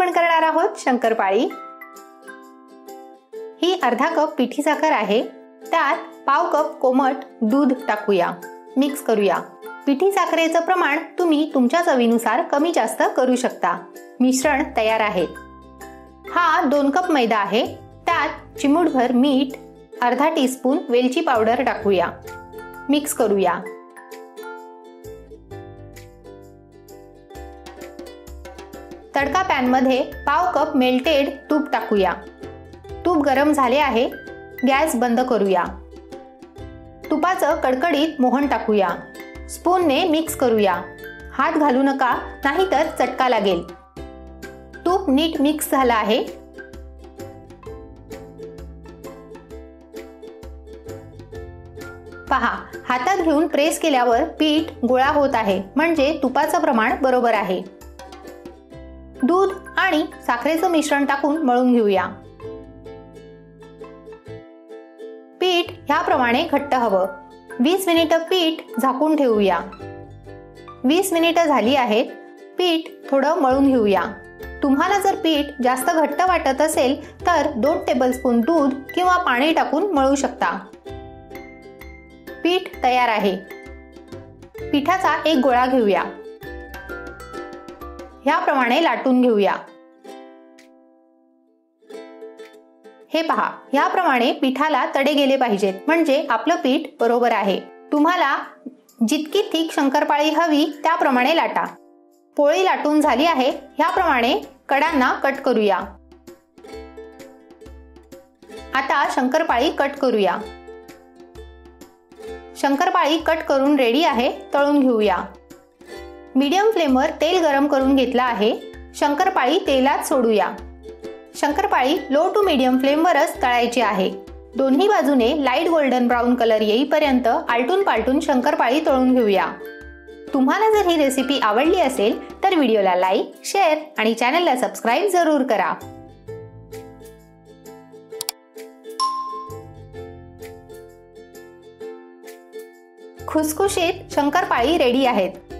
आपण करणार आहोत शंकरपाळी। ही अर्धा कप पिठी साखर आहे, त्यात पाव कप कोमट दूध टाकूया, मिक्स करूया। पिठी साखरेचं प्रमाण तुम्ही तुमच्या चवीनुसार कमी जास्त करू शकता। मिश्रण तयार आहे। हा 2 कप मैदा आहे, त्यात चिमूटभर मीठ, अर्धा टीस्पून वेलची पावडर टाकूया, मिक्स करूया। तडका पॅन मध्ये पाव कप मेल्टेड तूप टाकूया। तूप गरम झाले आहे, गॅस बंद करूया। तुपाचं कडकडीत मोहन टाकूया, स्पूनने मिक्स करूया। हात घालू नका, नाहीतर चटका लागेल। तूप नीट मिक्स झालं आहे। पहा, हातात घेऊन प्रेस केल्यावर पीठ गोळा होत आहे, म्हणजे तुपाचं प्रमाण बरोबर आहे। दूध आणि साखरेचं मिश्रण टाकून मळून घेऊया। पीठ ह्याप्रमाणे घट्ट हवं। 20 मिनिटं पीठ झाकून ठेवूया। 20 मिनिटं झाली आहेत। पीठ थोडं मळून घेऊया। तुम्हाला जर पीठ जास्त घट्ट वाटत असेल तर 2 टेबलस्पून दूध किंवा पाणी टाकून मळू शकता। पीठ तयार आहे। पिठाचा एक गोळा घेऊया, ह्याप्रमाणे लाटून घेऊया। हे पहा, ह्याप्रमाणे पिठाला तडे गेले पाहिजेत, म्हणजे आपलं पीठ बरोबर आहे। तुम्हाला जितकी थिक शंकरपाळी हवी त्याप्रमाणे लाटा। पोळी लाटून झाली आहे, ह्याप्रमाणे कडांना कट करूया। आता शंकरपाळी कट करूया। शंकरपाळी कट करून रेडी आहे, तळून घेऊया। मीडियम फ्लेमवर तेल गरम करून घेतला आहे। शंकरपाळी तेलात सोडूया। शंकरपाळी लो टू मीडियम फ्लेमवरच तळायची आहे। दोन्ही बाजूने लाईट गोल्डन ब्राऊन कलर येईपर्यंत आलटून पालटून शंकरपाळी तळून घेऊया। तुम्हाला जर ही रेसिपी आवडली असेल तर व्हिडिओला लाईक, शेअर आणि चॅनलला सबस्क्राईब जरूर करा। खुसखुशीत शंकरपाळी रेडी आहेत।